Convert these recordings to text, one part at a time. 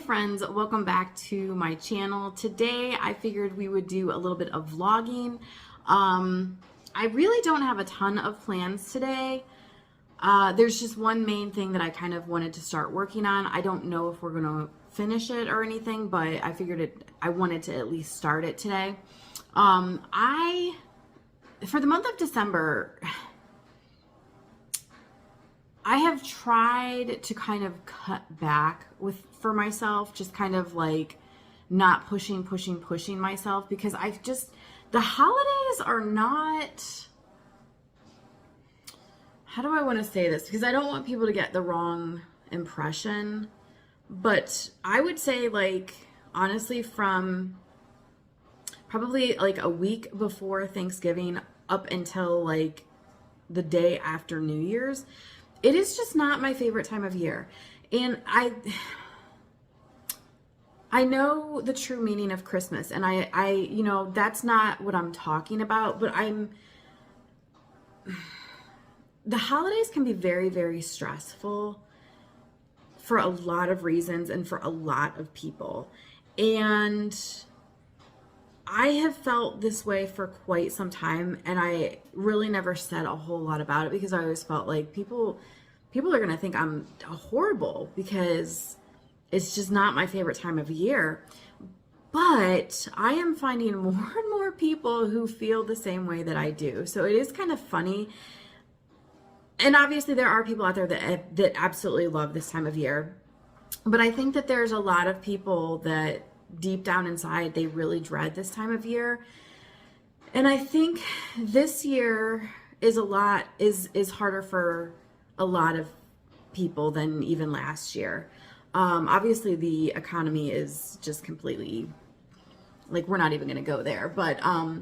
friends, welcome back to my channel. Today I figured we would do a little bit of vlogging. I really don't have a ton of plans today. There's just one main thing that I kind of wanted to start working on. I don't know if we're going to finish it or anything, but I figured I wanted to at least start it today. For the month of December, I have tried to kind of cut back for myself, just kind of like not pushing myself, because the holidays are not, how do I want to say this? Because I don't want people to get the wrong impression, but I would say, like, honestly, from probably like a week before Thanksgiving up until like the day after New Year's, it is just not my favorite time of year. And I know the true meaning of Christmas, and I that's not what I'm talking about, but the holidays can be very, very stressful for a lot of reasons and for a lot of people. And I have felt this way for quite some time, and I really never said a whole lot about it because I always felt like people are going to think I'm horrible because it's just not my favorite time of year. But I am finding more and more people who feel the same way that I do. So it is kind of funny. And obviously there are people out there that absolutely love this time of year. But I think that there's a lot of people that deep down inside, they really dread this time of year. And I think this year is harder for a lot of people than even last year. Obviously the economy is just completely, like, we're not even going to go there, but I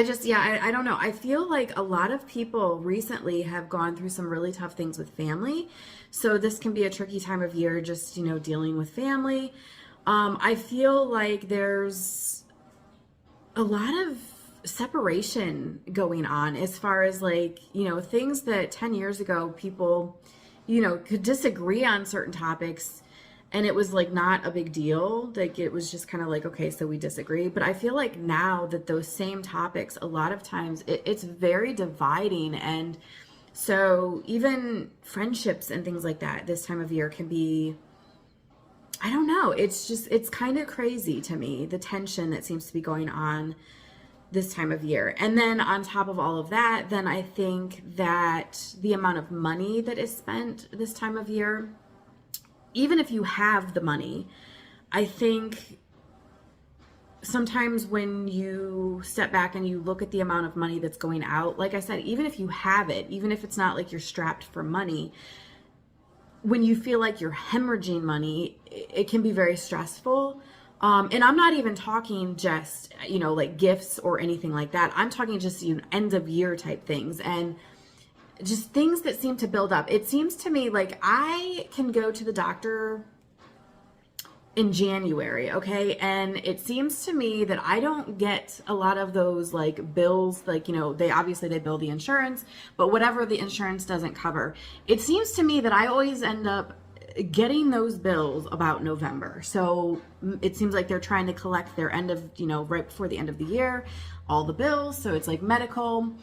don't know. I feel like a lot of people recently have gone through some really tough things with family. So this can be a tricky time of year, just, dealing with family. I feel like there's a lot of separation going on as far as, like, things that 10 years ago people, could disagree on certain topics and it was like not a big deal. Like, it was just kind of like, okay, so we disagree. But I feel like now that those same topics, a lot of times it's very dividing. And so even friendships and things like that this time of year can be, I don't know. It's kind of crazy to me, the tension that seems to be going on this time of year. And then on top of all of that, then I think that the amount of money that is spent this time of year, even if you have the money, I think sometimes when you step back and you look at the amount of money that's going out, like I said, even if you have it, even if it's not like you're strapped for money, when you feel like you're hemorrhaging money, it can be very stressful. And I'm not even talking just, like gifts or anything like that. I'm talking just, end of year type things and just things that seem to build up. It seems to me like I can go to the doctor in January, okay? And it seems to me that I don't get a lot of those like bills, like, they bill the insurance, but whatever the insurance doesn't cover. It seems to me that I always end up getting those bills about November. So it seems like they're trying to collect their end of, right before the end of the year, all the bills. So it's like medical.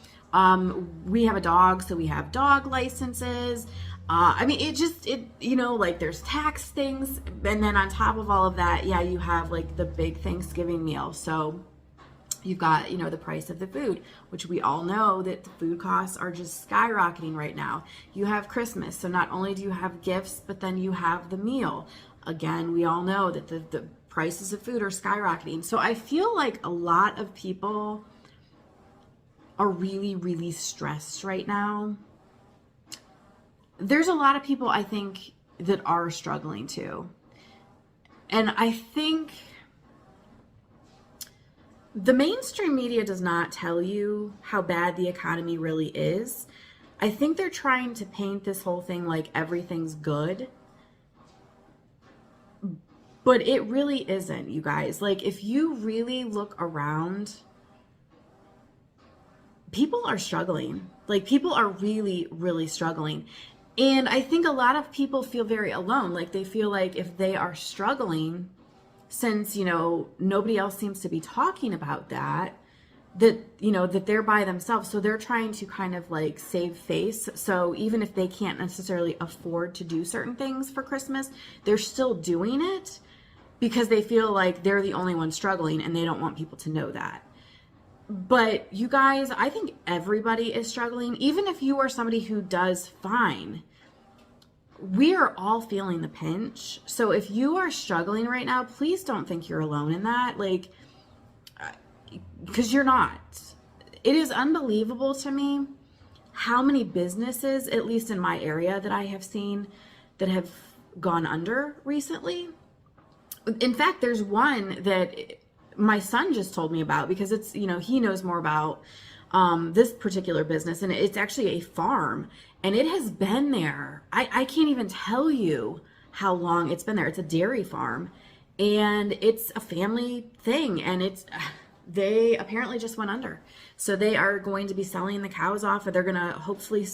We have a dog, so we have dog licenses. Like there's tax things. And then on top of all of that, yeah, you have like the big Thanksgiving meal. So you've got, the price of the food, which we all know that the food costs are just skyrocketing right now. You have Christmas. So not only do you have gifts, but then you have the meal. Again, we all know that the prices of food are skyrocketing. So I feel like a lot of people are really, really stressed right now. There's a lot of people, I think, that are struggling too. And I think the mainstream media does not tell you how bad the economy really is. I think they're trying to paint this whole thing like everything's good. But it really isn't, you guys. Like, if you really look around, people are struggling. Like, people are really, really struggling. And I think a lot of people feel very alone. Like they feel like if they are struggling, since, nobody else seems to be talking about that, that they're by themselves. So they're trying to kind of like save face. So even if they can't necessarily afford to do certain things for Christmas, they're still doing it because they feel like they're the only one struggling and they don't want people to know that. But you guys, I think everybody is struggling. Even if you are somebody who does fine, we are all feeling the pinch. So if you are struggling right now, please don't think you're alone in that. Like, because you're not. It is unbelievable to me how many businesses, at least in my area, that I have seen that have gone under recently. In fact, there's one that my son just told me about because it's, he knows more about this particular business, and it's actually a farm, and it has been there. I can't even tell you how long it's been there. It's a dairy farm, and it's a family thing, and they apparently just went under. So they are going to be selling the cows off, and they're going to hopefully,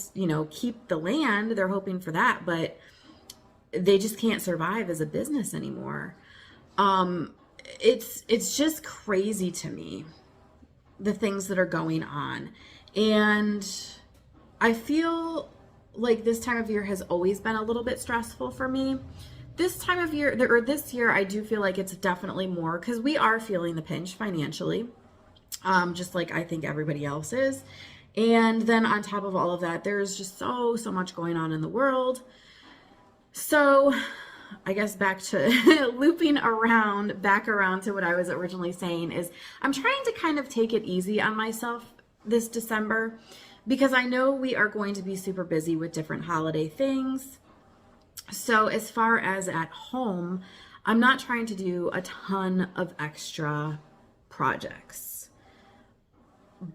keep the land. They're hoping for that, but they just can't survive as a business anymore. It's just crazy to me, the things that are going on. And I feel like this time of year has always been a little bit stressful for me. This time of year, or this year, I do feel like it's definitely more because we are feeling the pinch financially, just like I think everybody else is. And then on top of all of that, there's just so much going on in the world. So I guess back to looping back around to what I was originally saying is I'm trying to kind of take it easy on myself this December because I know we are going to be super busy with different holiday things. So as far as at home, I'm not trying to do a ton of extra projects.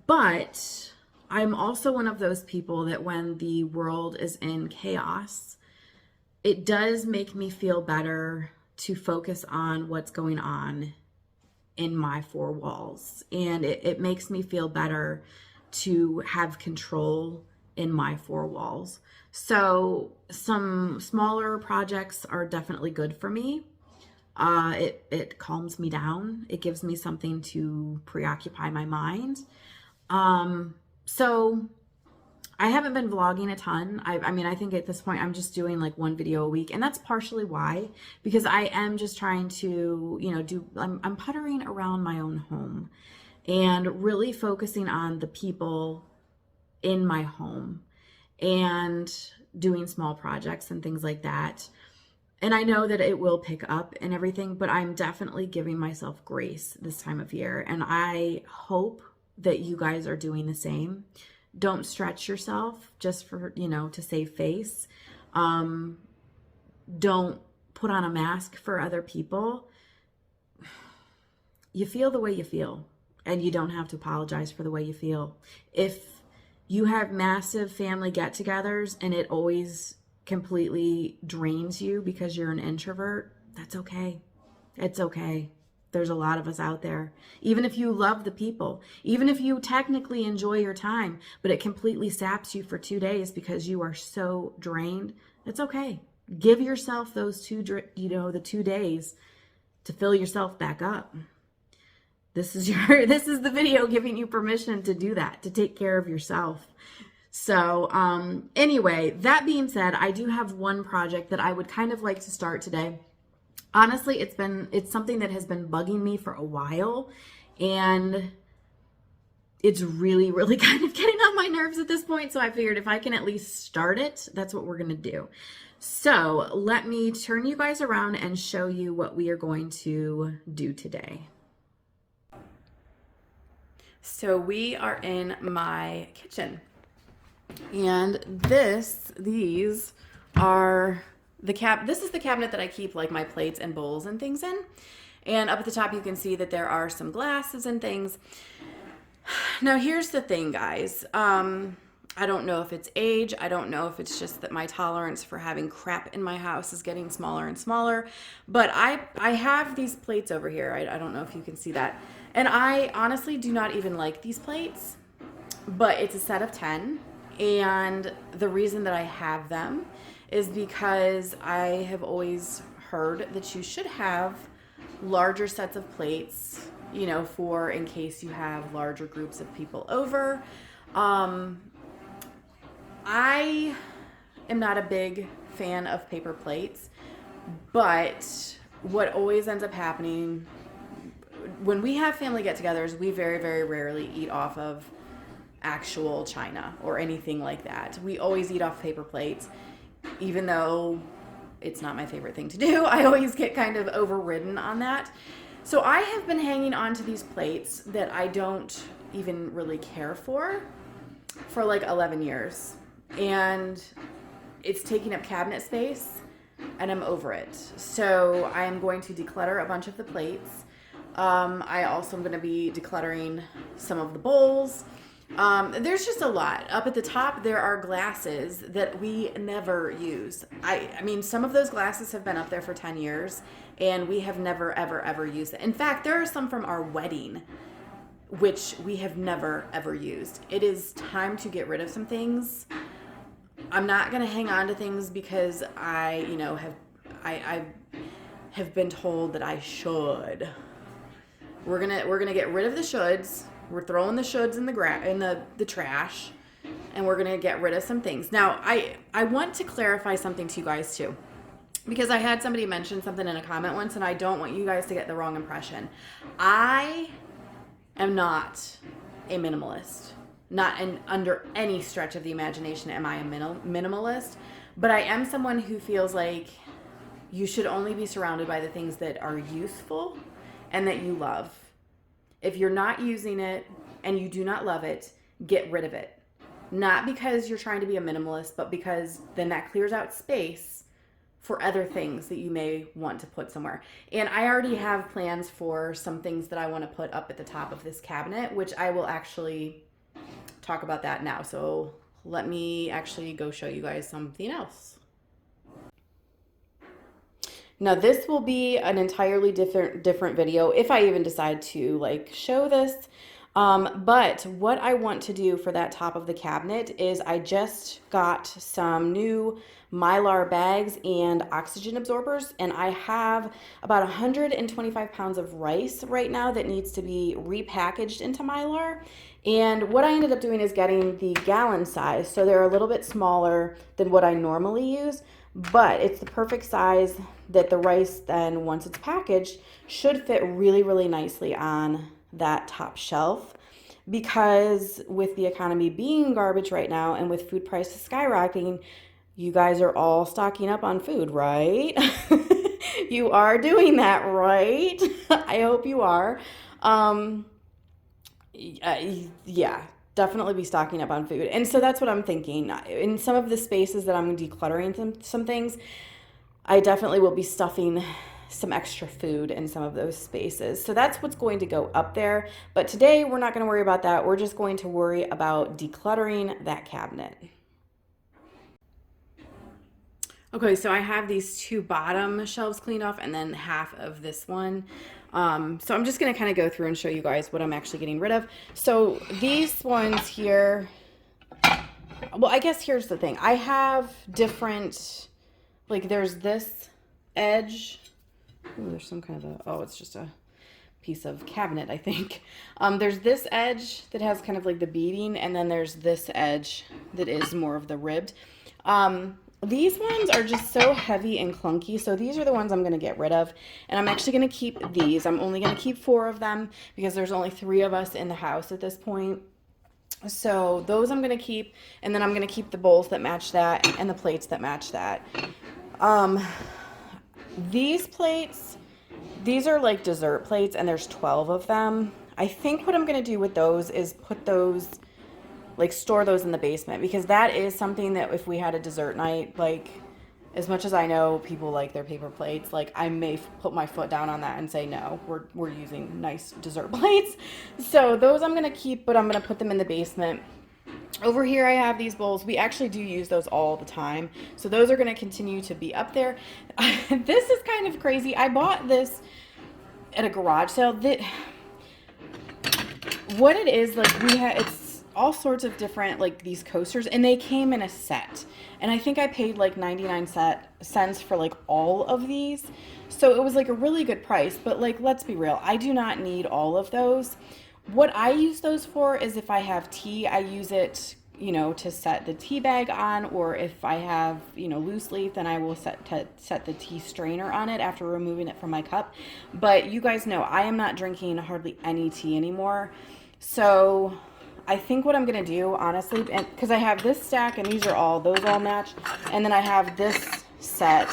But I'm also one of those people that when the world is in chaos, it does make me feel better to focus on what's going on in my four walls. And it makes me feel better to have control in my four walls. So some smaller projects are definitely good for me. It calms me down. It gives me something to preoccupy my mind. So I haven't been vlogging a ton. I mean, I think at this point I'm just doing like one video a week, and that's partially why, because I am just trying to, I'm puttering around my own home and really focusing on the people in my home and doing small projects and things like that. And I know that it will pick up and everything, but I'm definitely giving myself grace this time of year. And I hope that you guys are doing the same. Don't stretch yourself just for, to save face. Don't put on a mask for other people. You feel the way you feel, and you don't have to apologize for the way you feel. If you have massive family get-togethers and it always completely drains you because you're an introvert, that's okay. It's okay. There's a lot of us out there. Even if you love the people, even if you technically enjoy your time, but it completely saps you for 2 days because you are so drained, it's okay. Give yourself those the 2 days to fill yourself back up. This is the video giving you permission to do that, to take care of yourself. So anyway, that being said, I do have one project that I would kind of like to start today. Honestly, it's something that has been bugging me for a while, and it's really, really kind of getting on my nerves at this point. So I figured if I can at least start it, that's what we're going to do. So let me turn you guys around and show you what we are going to do today. So we are in my kitchen, and these are this is the cabinet that I keep like my plates and bowls and things in. And up at the top, you can see that there are some glasses and things. Now, here's the thing, guys. I don't know if it's age. I don't know if it's just that my tolerance for having crap in my house is getting smaller and smaller. But I have these plates over here. I don't know if you can see that. And I honestly do not even like these plates. But it's a set of 10. And the reason that I have them is because I have always heard that you should have larger sets of plates, you know, for in case you have larger groups of people over. I am not a big fan of paper plates, but what always ends up happening when we have family get-togethers, we very, very rarely eat off of actual china or anything like that. We always eat off paper plates, even though it's not my favorite thing to do. I always get kind of overridden on that. So I have been hanging on to these plates that I don't even really care for like 11 years. And it's taking up cabinet space and I'm over it. So I am going to declutter a bunch of the plates. I also am going to be decluttering some of the bowls. There's just a lot. Up at the top, there are glasses that we never use. I mean, some of those glasses have been up there for 10 years, and we have never, ever, ever used it. In fact, there are some from our wedding, which we have never, ever used. It is time to get rid of some things. I'm not going to hang on to things because I have been told that I should. We're gonna get rid of the shoulds. We're throwing the shoulds in the trash, and we're gonna get rid of some things. Now, I want to clarify something to you guys too, because I had somebody mention something in a comment once, and I don't want you guys to get the wrong impression. I am not a minimalist. Not under any stretch of the imagination am I a minimalist, but I am someone who feels like you should only be surrounded by the things that are useful and that you love. If you're not using it and you do not love it, get rid of it. Not because you're trying to be a minimalist, but because then that clears out space for other things that you may want to put somewhere. And I already have plans for some things that I want to put up at the top of this cabinet, which I will actually talk about that now. So let me actually go show you guys something else. Now this will be an entirely different video if I even decide to like show this. But what I want to do for that top of the cabinet is I just got some new Mylar bags and oxygen absorbers, and I have about 125 pounds of rice right now that needs to be repackaged into Mylar. And what I ended up doing is getting the gallon size, so they're a little bit smaller than what I normally use, but it's the perfect size that the rice then, once it's packaged, should fit really, really nicely on that top shelf. Because with the economy being garbage right now and with food prices skyrocketing, you guys are all stocking up on food, right? You are doing that, right? I hope you are. Yeah, definitely be stocking up on food. And so that's what I'm thinking. In some of the spaces that I'm decluttering some things, I definitely will be stuffing some extra food in some of those spaces. So that's what's going to go up there. But today we're not going to worry about that. We're just going to worry about decluttering that cabinet. Okay, so I have these two bottom shelves cleaned off and then half of this one. So I'm just going to kind of go through and show you guys what I'm actually getting rid of. So these ones here, well, I guess here's the thing. I have different, like there's this edge. Ooh, there's some kind of oh, it's just a piece of cabinet, I think. There's this edge that has kind of like the beading, and then there's this edge that is more of the ribbed. These ones are just so heavy and clunky, so these are the ones I'm going to get rid of, and I'm actually going to keep these. I'm only going to keep 4 of them because there's only 3 of us in the house at this point. So those I'm going to keep, and then I'm going to keep the bowls that match that and the plates that match that. These plates, these are like dessert plates, and there's 12 of them. I think what I'm going to do with those is put those, like store those in the basement, because that is something that if we had a dessert night, like as much as I know people like their paper plates, like I may put my foot down on that and say, no, we're using nice dessert plates. So those I'm going to keep, but I'm going to put them in the basement. Over here I have these bowls. We actually do use those all the time. So those are going to continue to be up there. This is kind of crazy. I bought this at a garage sale. What it is, like all sorts of different, like, these coasters, and they came in a set. And I think I paid like 99 cents for like all of these. So it was like a really good price, but like, let's be real, I do not need all of those. What I use those for is if I have tea, I use it, to set the tea bag on, or if I have, loose leaf, then I will set the tea strainer on it after removing it from my cup. But you guys know I am not drinking hardly any tea anymore. So I think what I'm gonna do, honestly, and because I have this stack and those all match, and then I have this set,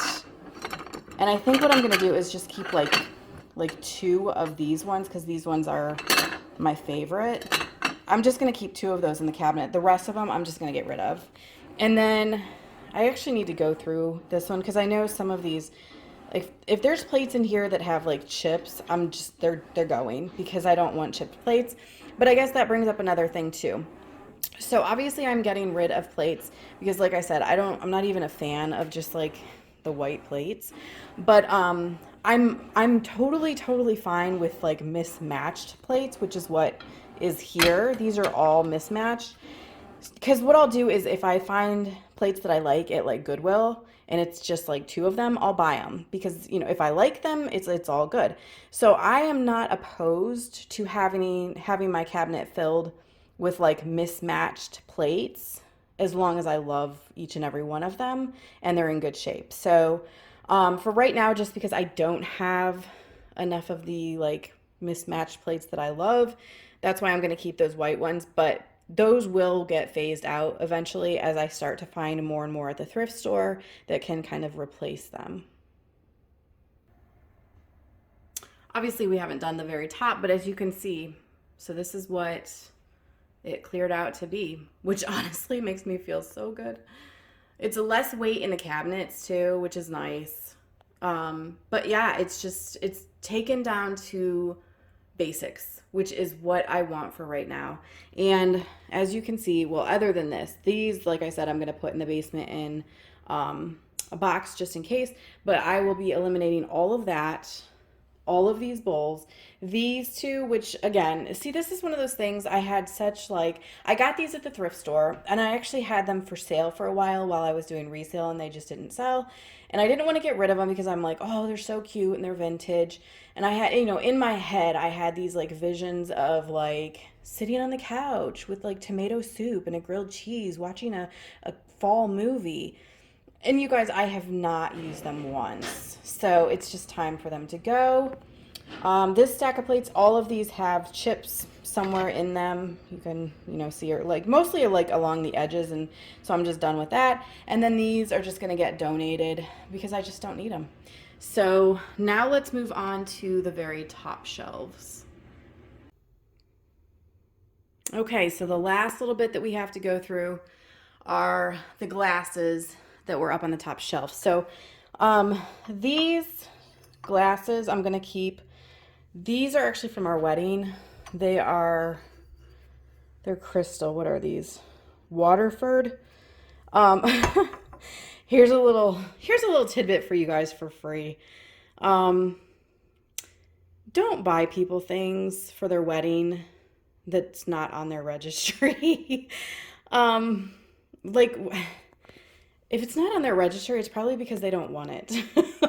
and I think what I'm gonna do is just keep like two of these ones, because these ones are my favorite. I'm just gonna keep two of those in the cabinet. The rest of them I'm just gonna get rid of. And then I actually need to go through this one, because I know some of these, like, if there's plates in here that have like chips, they're going, because I don't want chipped plates. But I guess that brings up another thing too. So obviously I'm getting rid of plates because, like I said, I'm not even a fan of just like the white plates. But I'm totally fine with like mismatched plates, which is what is here. These are all mismatched. Because what I'll do is, if I find plates that I like at like Goodwill and it's just like two of them, I'll buy them, because if I like them, it's all good. So I am not opposed to having my cabinet filled with like mismatched plates, as long as I love each and every one of them and they're in good shape. So for right now, just because I don't have enough of the like mismatched plates that I love, that's why I'm going to keep those white ones. But those will get phased out eventually, as I start to find more and more at the thrift store that can kind of replace them. Obviously, we haven't done the very top, but as you can see, so this is what it cleared out to be, which honestly makes me feel so good. It's less weight in the cabinets too, which is nice. But yeah, it's taken down to basics, which is what I want for right now. And as you can see, well, other than this, these, like I said, I'm going to put in the basement in a box just in case, but I will be eliminating all of that, all of these bowls, these two, which again, see, this is one of those things I had such like, I got these at the thrift store, and I actually had them for sale for a while I was doing resale, and they just didn't sell. And I didn't want to get rid of them because I'm like, oh, they're so cute and they're vintage. And I had, in my head, I had these like visions of like sitting on the couch with like tomato soup and a grilled cheese, watching a fall movie. And you guys, I have not used them once. So it's just time for them to go. This stack of plates, all of these have chips somewhere in them. You can, see, or like mostly like along the edges. And so I'm just done with that. And then these are just going to get donated because I just don't need them. So now let's move on to the very top shelves. Okay, so the last little bit that we have to go through are the glasses that were up on the top shelf. So these glasses I'm gonna keep. These are actually from our wedding. They're crystal. What are these? Waterford. Here's a little tidbit for you guys for free. Don't buy people things for their wedding that's not on their registry. Like, if it's not on their registry, it's probably because they don't want it.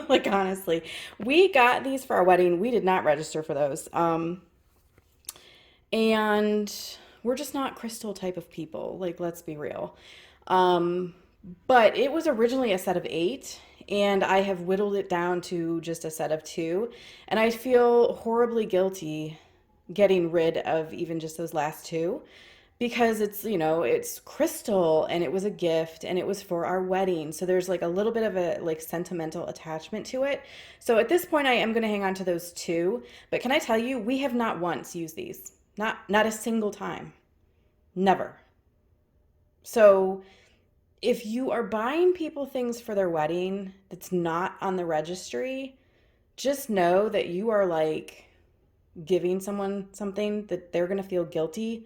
Like, honestly, we got these for our wedding. We did not register for those. And we're just not crystal type of people. Like, let's be real. But it was originally a set of 8, and I have whittled it down to just a set of 2. And I feel horribly guilty getting rid of even just those last 2, because it's crystal, and it was a gift, and it was for our wedding. So there's like a little bit of a like sentimental attachment to it. So at this point I am going to hang on to those 2. But can I tell you, we have not once used these. Not a single time. Never. So if you are buying people things for their wedding that's not on the registry, just know that you are like giving someone something that they're going to feel guilty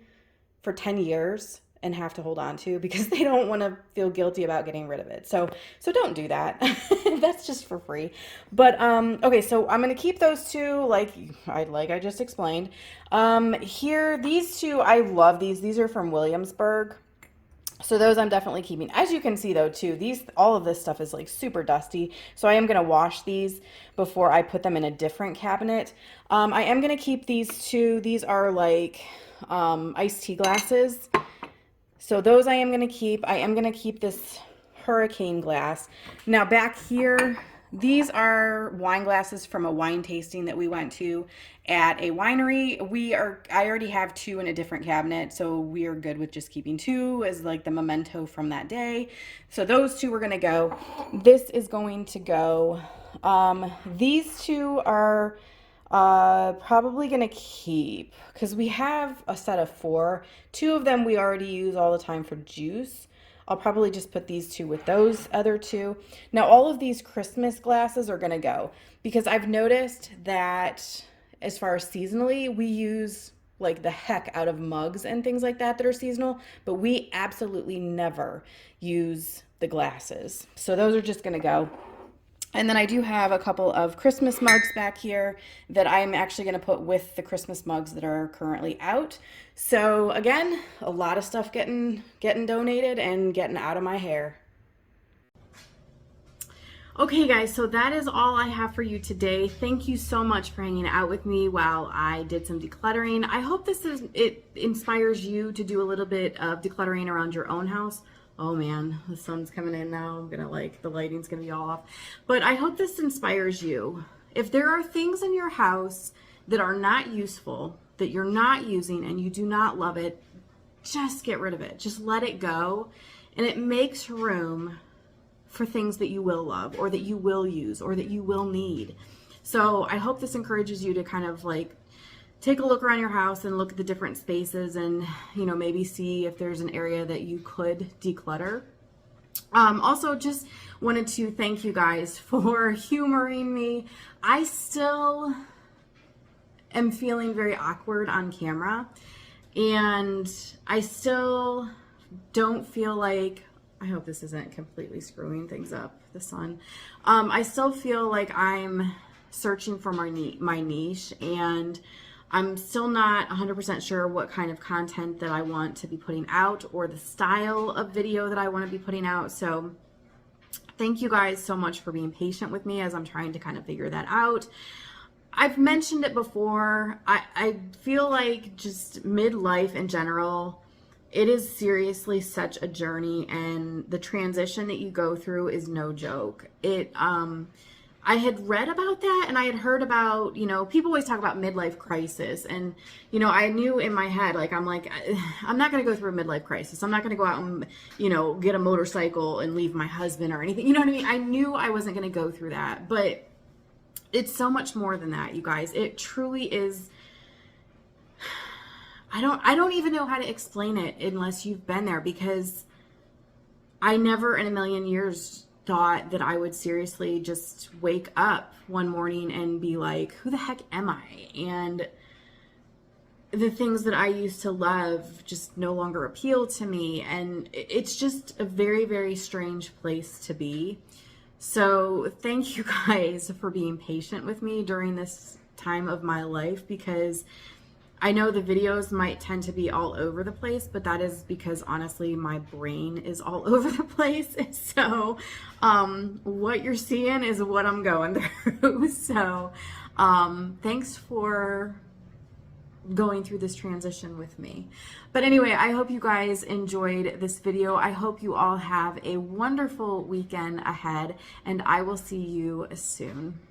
for 10 years and have to hold on to because they don't want to feel guilty about getting rid of it. So don't do that. That's just for free. But okay, so I'm gonna keep those two like I just explained. Here, these two, I love these. These are from Williamsburg. So those I'm definitely keeping. As you can see though too, all of this stuff is like super dusty. So I am gonna wash these before I put them in a different cabinet. I am gonna keep these two. These are like iced tea glasses. So those I am gonna keep. I am gonna keep this hurricane glass. Now back here, these are wine glasses from a wine tasting that we went to at a winery. I already have two in a different cabinet, so we are good with just keeping two as like the memento from that day. So those two are gonna go. This is going to go. These two are probably gonna keep because we have a set of four. Two of them we already use all the time for juice. I'll probably just put these two with those other two. Now, all of these Christmas glasses are going to go because I've noticed that as far as seasonally, we use like the heck out of mugs and things like that are seasonal, but we absolutely never use the glasses. So those are just going to go. And then I do have a couple of Christmas mugs back here that I'm actually going to put with the Christmas mugs that are currently out. So again, a lot of stuff getting donated and getting out of my hair. Okay guys, so that is all I have for you today. Thank you so much for hanging out with me while I did some decluttering. I hope it inspires you to do a little bit of decluttering around your own house. Oh man, the sun's coming in now. I'm gonna the lighting's gonna be all off. But I hope this inspires you. If there are things in your house that are not useful, that you're not using and you do not love it, just get rid of it. Just let it go. And it makes room for things that you will love or that you will use or that you will need. So I hope this encourages you to kind of take a look around your house and look at the different spaces and, maybe see if there's an area that you could declutter. Also, just wanted to thank you guys for humoring me. I still am feeling very awkward on camera, and I still don't feel like, I hope this isn't completely screwing things up, the sun. I still feel like I'm searching for my niche, and I'm still not 100% sure what kind of content that I want to be putting out or the style of video that I want to be putting out. So thank you guys so much for being patient with me as I'm trying to kind of figure that out. I've mentioned it before. I feel like just midlife in general, it is seriously such a journey, and the transition that you go through is no joke. I had read about that, and I had heard about, people always talk about midlife crisis, and, I knew in my head, I'm not going to go through a midlife crisis. I'm not going to go out and, get a motorcycle and leave my husband or anything. You know what I mean? I knew I wasn't going to go through that, but it's so much more than that, you guys. It truly is. I don't even know how to explain it unless you've been there, because I never in a million years thought that I would seriously just wake up one morning and be like, who the heck am I? And the things that I used to love just no longer appeal to me. And it's just a very, very strange place to be. So thank you guys for being patient with me during this time of my life, because I know the videos might tend to be all over the place, but that is because honestly, my brain is all over the place. So what you're seeing is what I'm going through. So thanks for going through this transition with me. But anyway, I hope you guys enjoyed this video. I hope you all have a wonderful weekend ahead, and I will see you soon.